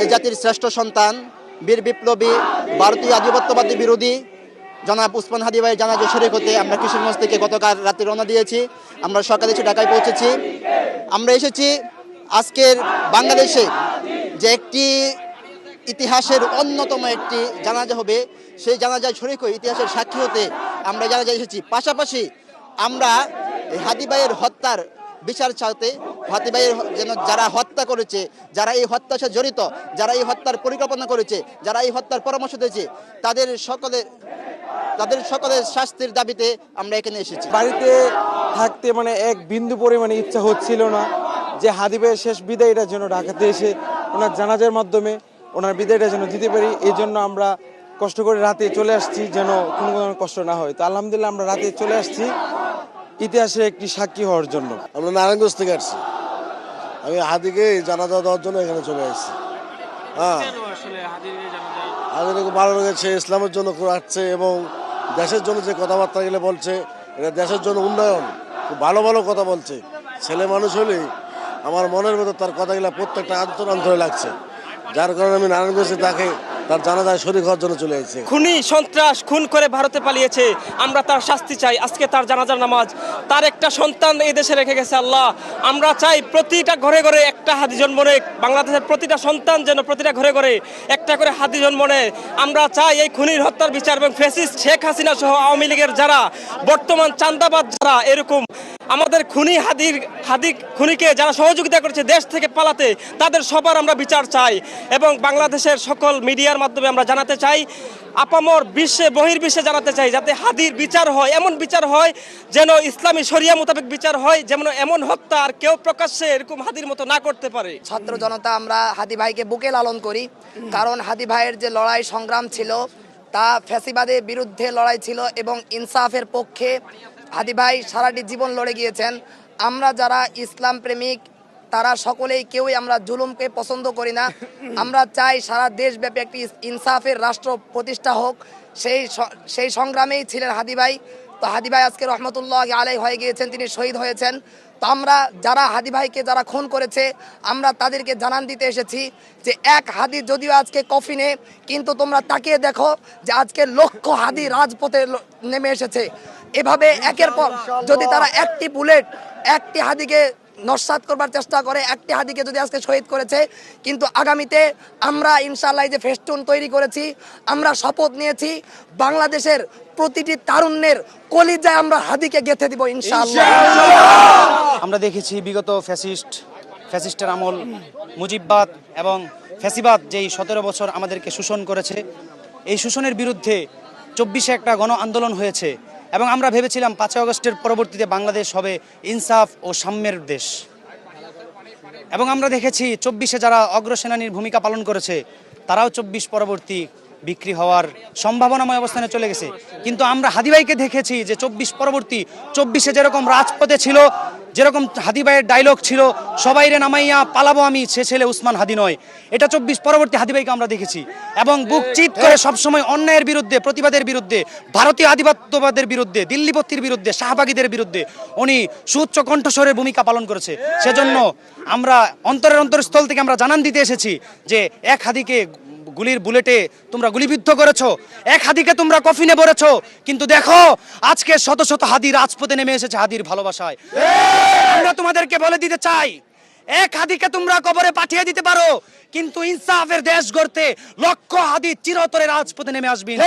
এই জাতির শ্রেষ্ঠ সন্তান, বীর বিপ্লবী, ভারতীয় আধিপত্যবাদী বিরোধী জনাব উসমান হাদী ভাই জানাজা শরীক হতে আমরা কিশোরগঞ্জ থেকে গতকাল রাতে রওনা দিয়েছি। আমরা সকালে এসে ঢাকায় পৌঁছেছি। আমরা এসেছি আজকের বাংলাদেশে যে একটি ইতিহাসের অন্যতম একটি জানাজা হবে, সেই জানাজায় শরীক হয়ে ইতিহাসের সাক্ষী হতে আমরা জানাজায় এসেছি। পাশাপাশি আমরা হাদী ভাইয়ের হত্যার বিচার চাইতে, হাদী ভাইয়ের যেন যারা হত্যা করেছে, যারা এই হত্যার সাথে জড়িত, যারা এই হত্যার পরিকল্পনা করেছে, যারা এই হত্যার পরামর্শ দিয়েছে, তাদের সকলের শাস্তির দাবিতে আমরা এখানে এসেছি। বাড়িতে থাকতে মানে এক বিন্দু পরিমাণে ইচ্ছা হচ্ছিল না যে হাদী ভাইয়ের শেষ বিদায়টার জন্য ঢাকাতে এসে ওনার জানাজার মাধ্যমে ওনার বিদায়টা যেন দিতে পারি, এই জন্য আমরা কষ্ট করে রাতে চলে আসছি, যেন কোনো ধরনের কষ্ট না হয়। তো আলহামদুলিল্লাহ আমরা রাতে চলে আসছি ইতিহাসের একটি সাক্ষী হওয়ার জন্য। আমরা নারায়ণগঞ্জ থেকে আসছি, আমি হাদিকে জানাজা দেওয়ার জন্য এখানে চলে আসছি। হ্যাঁ, হাদিকে খুব ভালো লেগেছে, ইসলামের জন্য আসছে এবং দেশের জন্য যে কথাবার্তা গেলে বলছে, এটা দেশের জন্য উন্নয়ন, খুব ভালো ভালো কথা বলছে। ছেলে মানুষ হলেই আমার মনের ভেতর তার কথাগুলো প্রত্যেকটা অন্তরে লাগছে, যার কারণে আমি নারায়ণগঞ্জে তাকে তার জানাজায় শরীক হওয়ার জন্য চলে এসেছি। খুনি সন্ত্রাস খুন করে ভারতে পালিয়েছে, আমরা তার শাস্তি চাই। আজকে তার জানাজার নামাজ, তার একটা সন্তান এই দেশে রেখে গেছে আল্লাহ। আমরা চাই প্রতিটা ঘরে ঘরে একটা হাদী জন্ম নেয়, বাংলাদেশের প্রতিটা সন্তান যেন প্রতিটা ঘরে ঘরে একটা করে হাদী জন্ম নেয়। আমরা চাই এই খুনির হত্যার বিচার এবং ফ্যাসিস্ট শেখ হাসিনা সহ আওয়ামী লীগের যারা বর্তমান চাঁদাবাজ, যারা এরকম আমাদের হাদী খুনিকে যারা সহযোগিতা করেছে দেশ থেকে পালাতে, তাদের সবার আমরা বিচার চাই। এবং বাংলাদেশের সকল মিডিয়ার মাধ্যমে আমরা জানাতে চাই, আপামর বিশ্বে বহির্বিশ্বে জানাতে চাই, যাতে হাদীর বিচার হয়, এমন বিচার হয় যেন ইসলামী শরিয়া মোতাবেক বিচার হয়, যেমন এমন হত্যা আর কেউ প্রকাশ্যে এরকম হাদীর মতো না করতে পারে। ছাত্র জনতা আমরা হাদী ভাইকে বুকে লালন করি, কারণ হাদী ভাইয়ের যে লড়াই সংগ্রাম ছিল তা ফ্যাসিবাদের বিরুদ্ধে লড়াই ছিল এবং ইনসাফের পক্ষে হাদী ভাই সারাটি জীবন লড়ে গিয়েছেন। আমরা যারা ইসলাম প্রেমিক তারা সকলেই কেউই আমরা জুলুমকে পছন্দ করি না। আমরা চাই সারা দেশব্যাপী একটি ইনসাফের রাষ্ট্র প্রতিষ্ঠা হোক। সেই সংগ্রামেই ছিলেন হাদী ভাই। তো হাদী ভাই আজকে রহমতুল্লাহ আলাইহি হয়ে গিয়েছেন, তিনি শহীদ হয়েছেন। তো আমরা যারা হাদী ভাইকে যারা খুন করেছে, আমরা তাদেরকে জানান দিতে এসেছি যে এক হাদী যদিও আজকে কফিনে, কিন্তু তোমরা তাকিয়ে দেখো যে আজকে লক্ষ হাদী রাজপথে নেমে এসেছে। এভাবে একের পর যদি তারা একটি বুলেট একটি হাদীকে নস্যাৎ করবার চেষ্টা করে, একটি হাদীকে যদি আজকে শহীদ করেছে, কিন্তু আগামীতে আমরা ইনশাআল্লাহ যে ফেস্টুন তৈরি করেছি, আমরা শপথ নিয়েছি বাংলাদেশের প্রতিটি তারুণ্যের কলিজায় আমরা হাদীকে গেঁথে দিব ইনশাআল্লাহ। আমরা দেখেছি বিগত ফ্যাসিস্টের আমল, মুজিববাদ এবং ফ্যাসিবাদ যেই 17 বছর আমাদেরকে শোষণ করেছে, এই শোষণের বিরুদ্ধে 24-এ একটা গণ আন্দোলন হয়েছে এবং আমরা ভেবেছিলাম 5 আগস্টের পরবর্তীতে বাংলাদেশ হবে ইনসাফ ও সাম্যের দেশ। এবং আমরা দেখেছি 24-এ যারা অগ্রসেনানীর ভূমিকা পালন করেছে তারাও 24 পরবর্তী বিক্রি হওয়ার সম্ভাবনাময় অবস্থানে চলে গেছে। কিন্তু আমরা হাদী ভাইকে দেখেছি যে 24 পরবর্তী 24-এ যেরকম রাজপথে ছিল, যেরকম হাদী ভাইয়ের ডায়লগ ছিল, সবাইরে নামাইয়া পালাবো আমি, সে ছেলে উসমান হাদী নয়, এটা 24 পরবর্তী হাদী ভাইকে আমরা দেখেছি। এবং বুক চিত করে সবসময় অন্যায়ের বিরুদ্ধে, প্রতিবাদের বিরুদ্ধে, ভারতীয় আধিপত্যবাদের বিরুদ্ধে, দিল্লিপত্তির বিরুদ্ধে, শাহবাগীদের বিরুদ্ধে উনি সুউচ্চ কণ্ঠস্বরের ভূমিকা পালন করেছে। সেজন্য আমরা অন্তরস্থল থেকে আমরা জানান দিতে এসেছি যে এক হাদীকে গুলির বুলেটে তোমরা গুলিবিদ্ধ করেছো, এক হাদীকে তোমরা কফিনে ভরেছো, কিন্তু দেখো আজকে শত শত হাদী রাজপথে নেমে এসেছে হাদীর ভালোবাসায়। আমরা তোমাদেরকে বলে দিতে চাই, এক হাদীকে তোমরা কবরে পাঠিয়ে দিতে পারো, কিন্তু ইনসাফের দেশ গড়তে লক্ষ হাদী চিরতরে রাজপথে নেমে আসবেন।